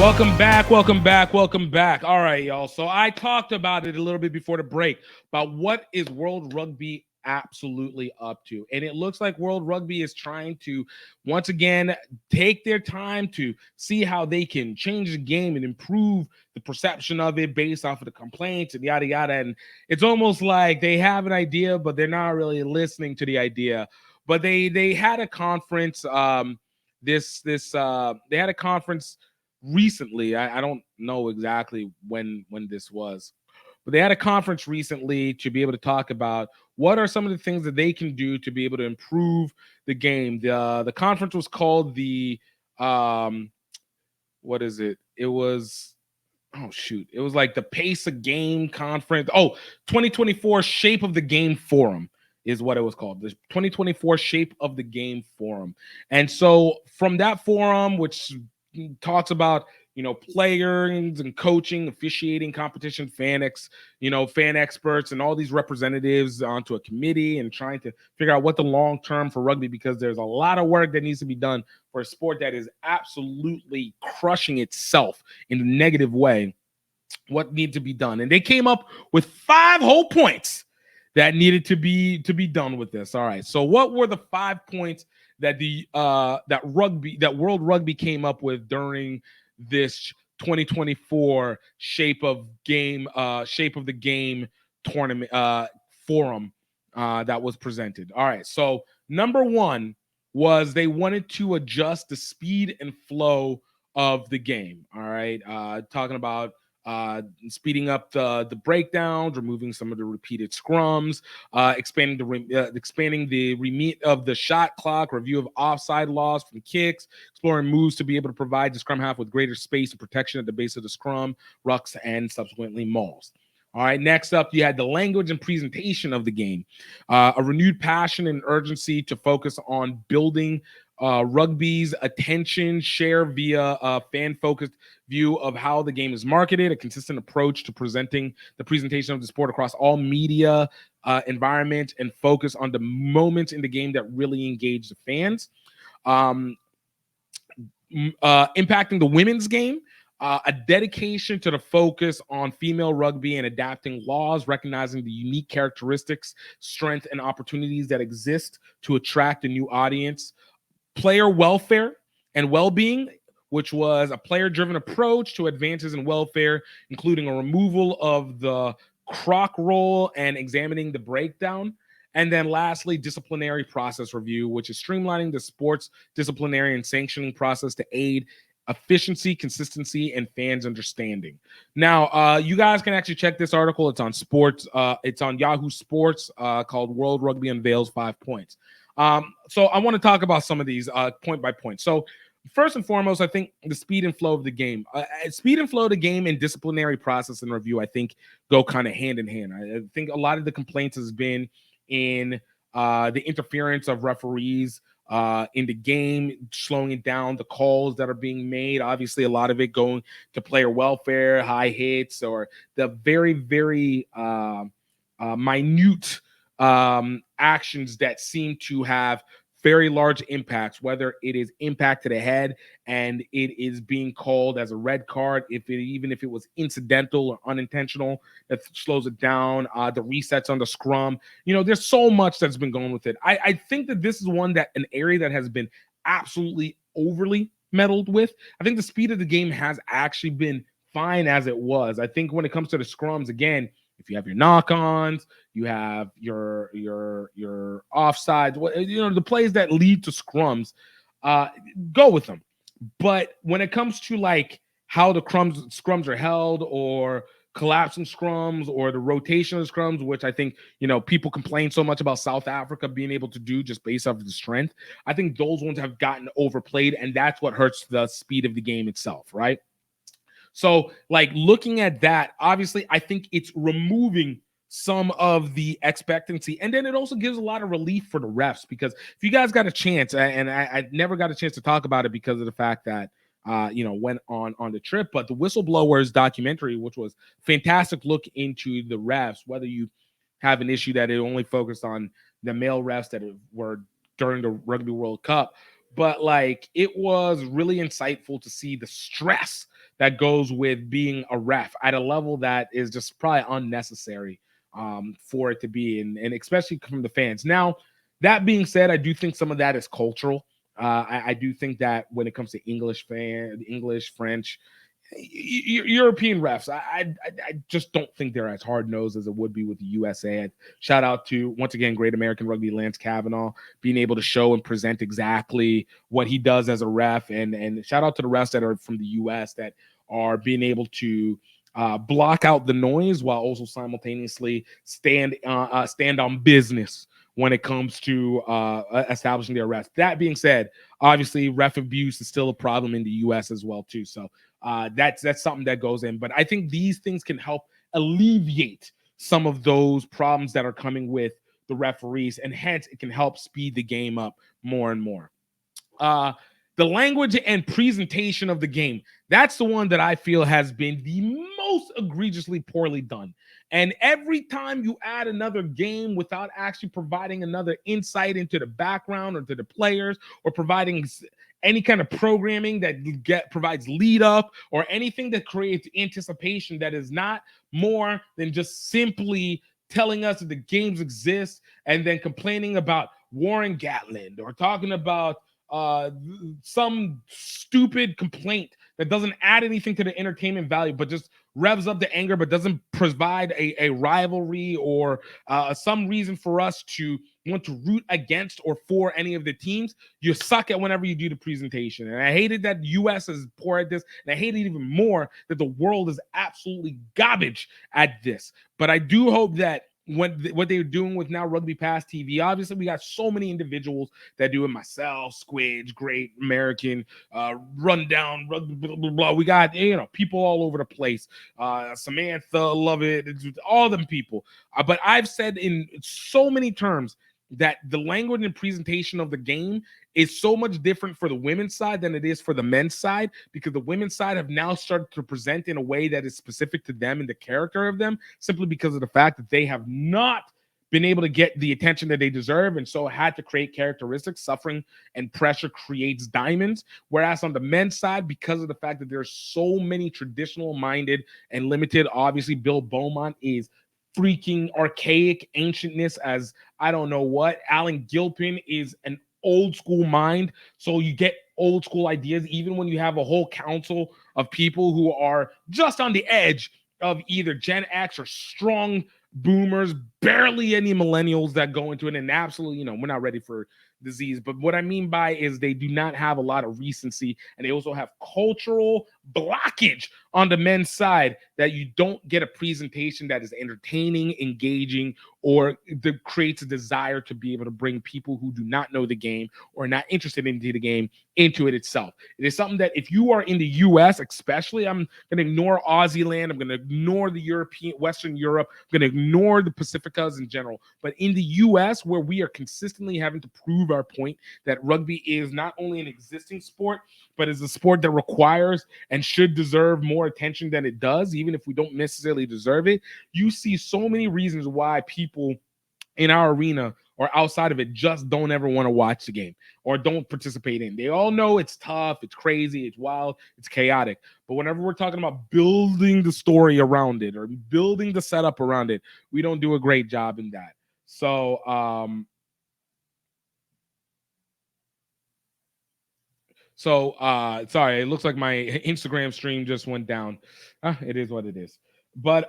Welcome back. All right, y'all. So I talked about it a little bit before the break about what is World Rugby absolutely up to. And it looks like World Rugby is trying to once again take their time to see how they can change the game and improve the perception of it based off of the complaints and yada yada. And it's almost like they have an idea, but they're not really listening to the idea. But they had a conference they had a conference recently. I don't know exactly when this was, but they had a conference recently to be able to talk about what are some of the things that they can do to be able to improve the game. The conference was called the what is it? It was it was like the Pace of Game Conference. 2024 Shape of the Game Forum is what it was called. The 2024 Shape of the Game Forum. And so from that forum, which talks about players and coaching, officiating, competition, fan experts, and all these representatives onto a committee and trying to figure out what the long term for rugby, because there's a lot of work that needs to be done for a sport that is absolutely crushing itself in a negative way. What needs to be done, and they came up with 5 whole points that needed to be done with this. All right, so what were the 5 points that that World Rugby came up with during this 2024 Shape of the Game tournament forum that was presented? All right, so number 1 was they wanted to adjust the speed and flow of the game. All right, talking about speeding up the breakdowns, removing some of the repeated scrums, expanding the remit of the shot clock, review of offside laws from kicks, exploring moves to be able to provide the scrum half with greater space and protection at the base of the scrum, rucks, and subsequently mauls. All right, next up, you had the language and presentation of the game, a renewed passion and urgency to focus on building rugby's attention share via a fan-focused view of how the game is marketed, a consistent approach to presenting the presentation of the sport across all media environments, and focus on the moments in the game that really engage the fans. Impacting the women's game, a dedication to the focus on female rugby and adapting laws, recognizing the unique characteristics, strength, and opportunities that exist to attract a new audience. Player welfare and well-being, which was a player-driven approach to advances in welfare, including a removal of the croc roll and examining the breakdown. And then lastly, disciplinary process review, which is streamlining the sports disciplinary and sanctioning process to aid efficiency, consistency, and fans' understanding. Now, you guys can actually check this article. It's on sports. It's on Yahoo Sports, called World Rugby Unveils 5 Points. So I want to talk about some of these point by point. So first and foremost, I think the speed and flow of the game. Speed and flow of the game and disciplinary process and review, I think, go kind of hand in hand. I think a lot of the complaints has been in the interference of referees in the game, slowing it down, the calls that are being made. Obviously, a lot of it going to player welfare, high hits, or the very, very minute actions that seem to have very large impacts, whether it is impact to the head and it is being called as a red card, even if it was incidental or unintentional, that slows it down, the resets on the scrum. There's so much that's been going with it. I think that this is an area that has been absolutely overly meddled with. I think the speed of the game has actually been fine as it was. I think when it comes to the scrums, again, if you have your knock-ons, you have your offsides, the plays that lead to scrums, go with them. But when it comes to like how the scrums are held, or collapsing scrums, or the rotation of scrums, which I think people complain so much about South Africa being able to do just based off of the strength, I think those ones have gotten overplayed, and that's what hurts the speed of the game itself, right? So, like, looking at that, obviously, I think it's removing some of the expectancy. And then it also gives a lot of relief for the refs, because if you guys got a chance, and I never got a chance to talk about it because of the fact that, went on the trip, but the Whistleblowers documentary, which was fantastic look into the refs, whether you have an issue that it only focused on the male refs that were during the Rugby World Cup, but like, it was really insightful to see the stress that goes with being a ref at a level that is just probably unnecessary for it to be, and especially from the fans. Now, that being said, I do think some of that is cultural. I do think that when it comes to English, French, European refs, I just don't think they're as hard nosed as it would be with the USA. Shout out to, once again, Great American Rugby Lance Kavanaugh being able to show and present exactly what he does as a ref, and shout out to the refs that are from the US that are being able to block out the noise while also simultaneously stand on business when it comes to establishing their refs. That being said, obviously ref abuse is still a problem in the US as well too. So that's something that goes in. But I think these things can help alleviate some of those problems that are coming with the referees, and hence it can help speed the game up more and more. Uh, the language and presentation of the game, that's the one that I feel has been the most egregiously poorly done. And every time you add another game without actually providing another insight into the background or to the players, or providing any kind of programming that provides lead up or anything that creates anticipation that is not more than just simply telling us that the games exist and then complaining about Warren Gatland or talking about some stupid complaint that doesn't add anything to the entertainment value, but just revs up the anger, but doesn't provide a rivalry or some reason for us to want to root against or for any of the teams. You suck at whenever you do the presentation. And I hated that US is poor at this. And I hate it even more that the world is absolutely garbage at this. But I do hope that what they're doing with now Rugby Pass TV, obviously we got so many individuals that do it, myself, Squidge, Great American, Rundown, Rugby, blah, blah, blah. We got, people all over the place. Samantha, love it. It's all them people. But I've said in so many terms that the language and presentation of the game is so much different for the women's side than it is for the men's side, because the women's side have now started to present in a way that is specific to them and the character of them, simply because of the fact that they have not been able to get the attention that they deserve, and so had to create characteristics. Suffering and pressure creates diamonds. Whereas on the men's side, because of the fact that there's so many traditional minded and limited, obviously Bill Beaumont is freaking archaic ancientness as I don't know what. Alan Gilpin is an old school mind. So you get old school ideas, even when you have a whole council of people who are just on the edge of either Gen X or strong boomers, barely any millennials that go into it. And absolutely, we're not ready for disease. But what I mean by is they do not have a lot of recency, and they also have cultural blockage on the men's side, that you don't get a presentation that is entertaining, engaging, or that creates a desire to be able to bring people who do not know the game or not interested in the game into it itself. It is something that if you are in the US, especially, I'm going to ignore Aussie land, I'm going to ignore the European, Western Europe, I'm going to ignore the Pacificas in general. But in the US, where we are consistently having to prove our point that rugby is not only an existing sport, but is a sport that requires and should deserve more attention than it does, even if we don't necessarily deserve it, you see so many reasons why people in our arena or outside of it just don't ever want to watch the game or don't participate in. They all know it's tough, it's crazy, it's wild, it's chaotic. But whenever we're talking about building the story around it or building the setup around it, we don't do a great job in that. So, sorry, it looks like my Instagram stream just went down. It is what it is. But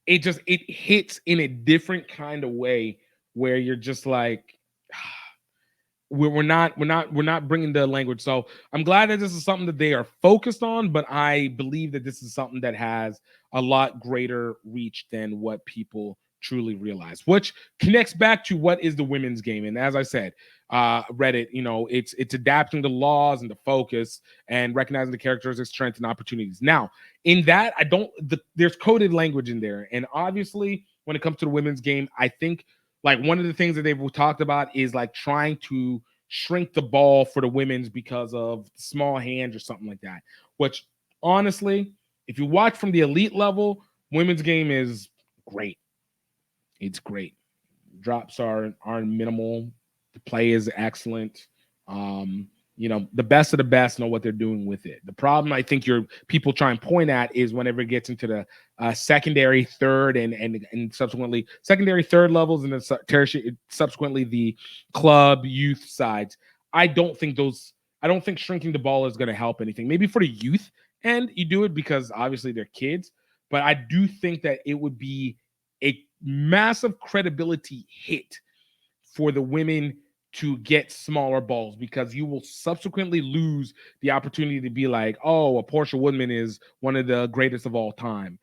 it hits in a different kind of way where you're just like we're not bringing the language. So I'm glad that this is something that they are focused on, but I believe that this is something that has a lot greater reach than what people truly realize, which connects back to what is the women's game. And as I said, Reddit, it's adapting the laws and the focus and recognizing the characteristics, strengths, and opportunities. Now, in that, there's coded language in there, and obviously, when it comes to the women's game, I think like one of the things that they've talked about is like trying to shrink the ball for the women's because of small hands or something like that. Which honestly, if you watch from the elite level, women's game is great. It's great. Drops are minimal. The play is excellent. the best of the best know what they're doing with it. The problem I think your people try and point at is whenever it gets into the secondary, third, and subsequently secondary, third levels, and then tertiary, subsequently the club youth sides. I don't think those. I don't think shrinking the ball is going to help anything. Maybe for the youth, and you do it because obviously they're kids. But I do think that it would be a massive credibility hit for the women to get smaller balls because you will subsequently lose the opportunity to be like, oh, a Portia Woodman is one of the greatest of all time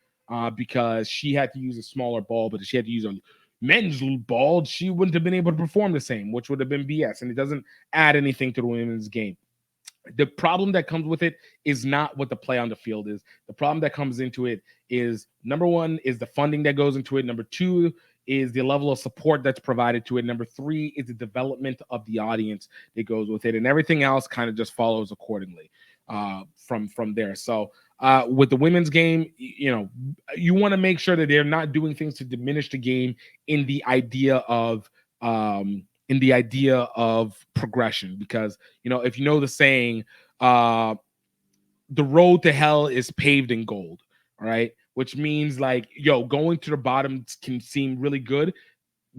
because she had to use a smaller ball, but if she had to use a men's ball, she wouldn't have been able to perform the same, which would have been BS. And it doesn't add anything to the women's game. The problem that comes with it is not what the play on the field is. The problem that comes into it is, number one, is the funding that goes into it. Number two is the level of support that's provided to it. Number three is the development of the audience that goes with it, and everything else kind of just follows accordingly from there. So with the women's game, you want to make sure that they're not doing things to diminish the game in the idea of progression, because if you know the saying, the road to hell is paved in gold, all right, which means like, going to the bottom can seem really good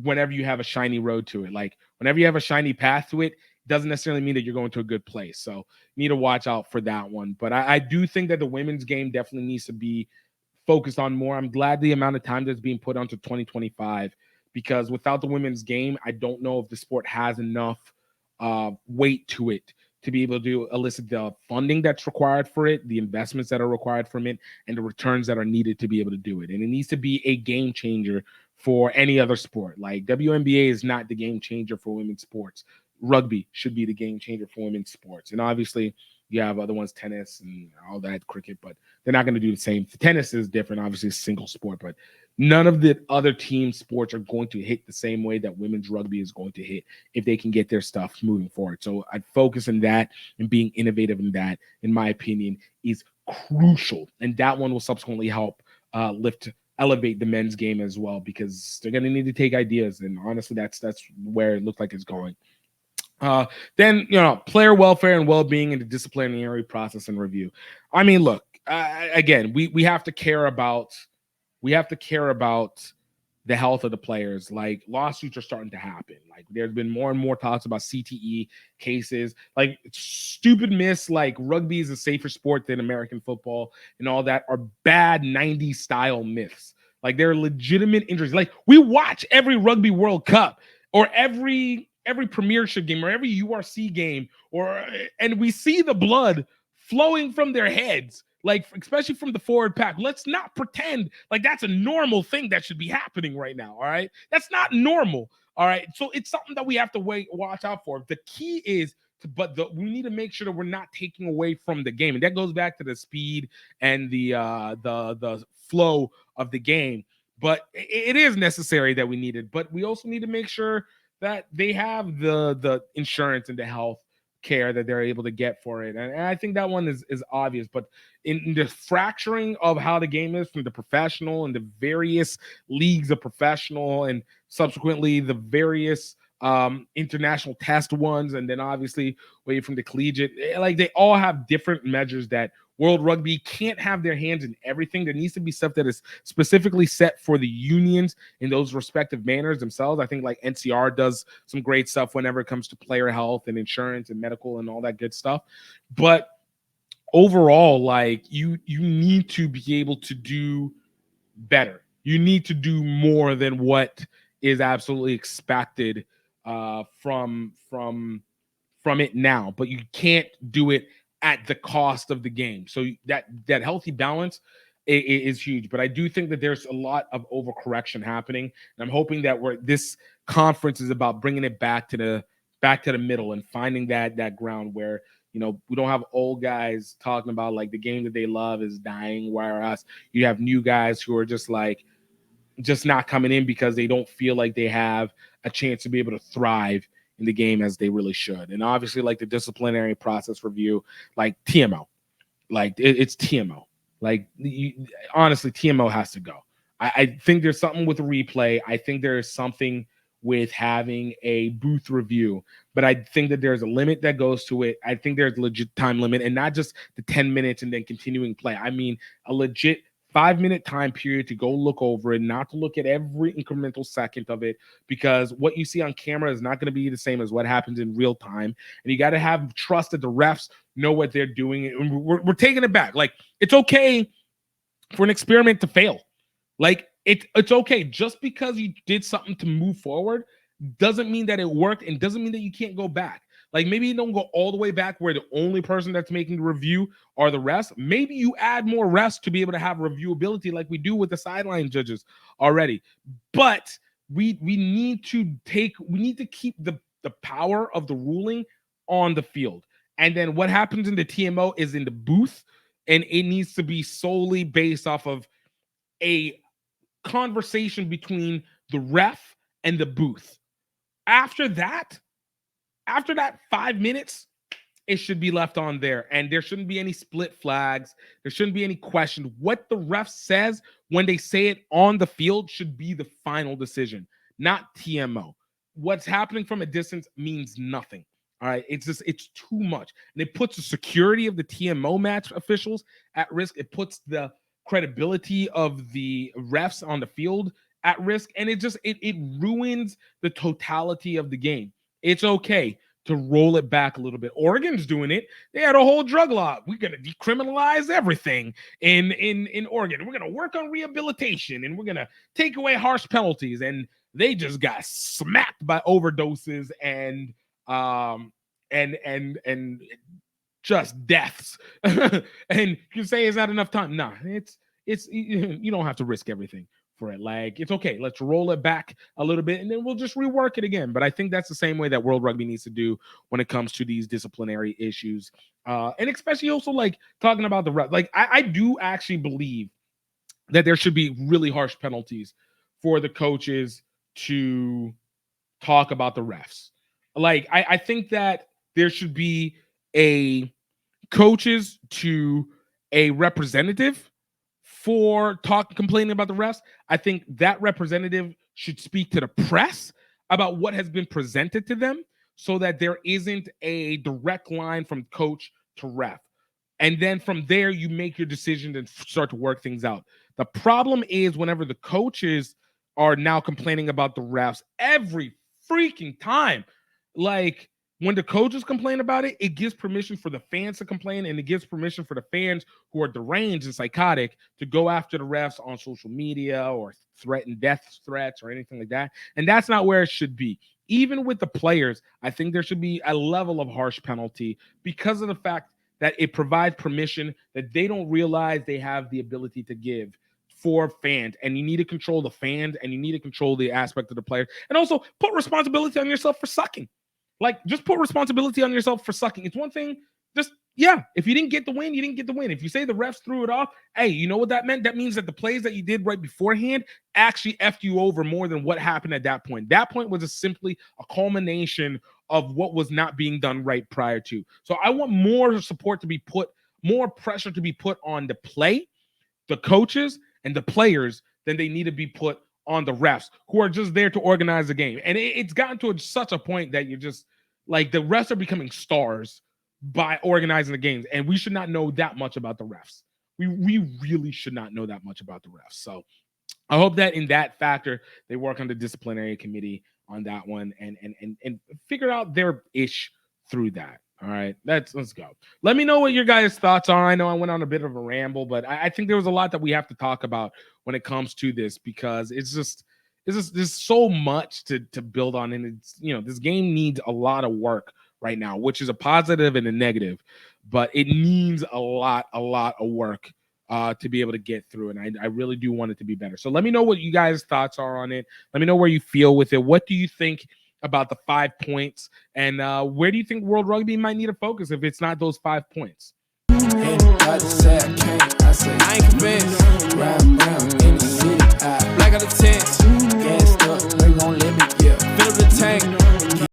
whenever you have a shiny road to it. Like whenever you have a shiny path to it, doesn't necessarily mean that you're going to a good place. So you need to watch out for that one. But I do think that the women's game definitely needs to be focused on more. I'm glad the amount of time that's being put onto 2025, because without the women's game, I don't know if the sport has enough weight to it to be able to elicit the funding that's required for it, the investments that are required from it, and the returns that are needed to be able to do it. And it needs to be a game changer for any other sport. Like WNBA is not the game changer for women's sports. Rugby should be the game changer for women's sports. And obviously, you have other ones, tennis and all that, cricket, but they're not going to do the same. Tennis is different, obviously, it's a single sport, but none of the other team sports are going to hit the same way that women's rugby is going to hit if they can get their stuff moving forward. So I'd focus on that, and being innovative in that, in my opinion, is crucial. And that one will subsequently help elevate the men's game as well, because they're going to need to take ideas. And honestly, that's where it looks like it's going. Then, player welfare and well-being and the disciplinary process and review. I mean, look, again, we have to care about the health of the players. Like, lawsuits are starting to happen. Like, there's been more and more talks about CTE cases, like stupid myths like rugby is a safer sport than American football and all that are bad 90s style myths. Like, they're legitimate injuries. Like, we watch every Rugby World Cup or every premiership game or every URC game, and we see the blood flowing from their heads, like especially from the forward pack. Let's not pretend like that's a normal thing that should be happening right now. All right, that's not normal. All right, so it's something that we have to watch out for. The key is we need to make sure that we're not taking away from the game, and that goes back to the speed and the flow of the game. But it is necessary that we need it, but we also need to make sure that they have the insurance and the health care that they're able to get for it. And I think that one is obvious. But in the fracturing of how the game is from the professional and the various leagues of professional, and subsequently the various international test ones, and then obviously away from the collegiate, like they all have different measures that World Rugby can't have their hands in everything. There needs to be stuff that is specifically set for the unions in those respective manners themselves. I think like NCR does some great stuff whenever it comes to player health and insurance and medical and all that good stuff. But overall, like you need to be able to do better. You need to do more than what is absolutely expected from it now, but you can't do it at the cost of the game. So that healthy balance is huge. But I do think that there's a lot of overcorrection happening, and I'm hoping that this conference is about bringing it back to the middle and finding that ground where we don't have old guys talking about like the game that they love is dying, whereas you have new guys who are just not coming in because they don't feel like they have a chance to be able to thrive in the game as they really should. And obviously, like the disciplinary process review, like TMO, like it's TMO. Like honestly, TMO has to go. I think there's something with the replay. I think there is something with having a booth review, but I think that there's a limit that goes to it. I think there's a legit time limit, and not just the 10 minutes and then continuing play. I mean, a legit 5-minute time period to go look over it, not to look at every incremental second of it, because what you see on camera is not going to be the same as what happens in real time. And you got to have trust that the refs know what they're doing. And we're taking it back. Like, it's okay for an experiment to fail. Like, it's okay. Just because you did something to move forward doesn't mean that it worked, and doesn't mean that you can't go back. Like, maybe you don't go all the way back where the only person that's making the review are the refs. Maybe you add more refs to be able to have reviewability like we do with the sideline judges already. But we need to keep the power of the ruling on the field. And then what happens in the TMO is in the booth, and it needs to be solely based off of a conversation between the ref and the booth. After that 5 minutes, it should be left on there, and there shouldn't be any split flags. There shouldn't be any question. What the ref says when they say it on the field should be the final decision, not TMO. What's happening from a distance means nothing. All right, it's too much, and it puts the security of the TMO match officials at risk. It puts the credibility of the refs on the field at risk, and it ruins the totality of the game. It's okay to roll it back a little bit. Oregon's doing it. They had a whole drug law. We're going to decriminalize everything in Oregon. We're going to work on rehabilitation, and we're going to take away harsh penalties. And they just got smacked by overdoses and just deaths. And you say, is that enough time? Nah, it's you don't have to risk everything for it. Like, it's okay. Let's roll it back a little bit, and then we'll just rework it again. But I think that's the same way that World Rugby needs to do when it comes to these disciplinary issues. And especially also, like, talking about the ref. Like, I do actually believe that there should be really harsh penalties for the coaches to talk about the refs. Like, I think that there should be a coaches to a representative for complaining about the refs. I think that representative should speak to the press about what has been presented to them, so that there isn't a direct line from coach to ref. And then from there, you make your decision and start to work things out. The problem is whenever the coaches are now complaining about the refs every freaking time. Like, when the coaches complain about it, it gives permission for the fans to complain, and it gives permission for the fans who are deranged and psychotic to go after the refs on social media or threaten death threats or anything like that. And that's not where it should be. Even with the players, I think there should be a level of harsh penalty because of the fact that it provides permission that they don't realize they have the ability to give for fans. And you need to control the fans, and you need to control the aspect of the players. And also put responsibility on yourself for sucking. Like, just put responsibility on yourself for sucking. It's one thing, if you didn't get the win, you didn't get the win. If you say the refs threw it off, hey, you know what that meant? That means that the plays that you did right beforehand actually effed you over more than what happened at that point. That point was simply a culmination of what was not being done right prior to. So I want more support to be put, more pressure to be put on the play, the coaches, and the players than they need to be put on the refs, who are just there to organize the game. And it's gotten to such a point that you're just like, the refs are becoming stars by organizing the games, and we should not know that much about the refs. We really should not know that much about the refs. So I hope that in that factor, they work on the disciplinary committee on that one and figure out their ish through that. All right, let's go. Let me know what your guys' thoughts are. I know I went on a bit of a ramble, but I think there was a lot that we have to talk about when it comes to this, because there's so much to build on, and it's, this game needs a lot of work right now, which is a positive and a negative, but it needs a lot of work to be able to get through, and I really do want it to be better. So let me know what you guys' thoughts are on it. Let me know where you feel with it. What do you think about the 5 points, and where do you think World Rugby might need to focus if it's not those 5 points? I ain't convinced. Round in the city, black out the tents. Gassed up, they gon' let me, fill up the tank.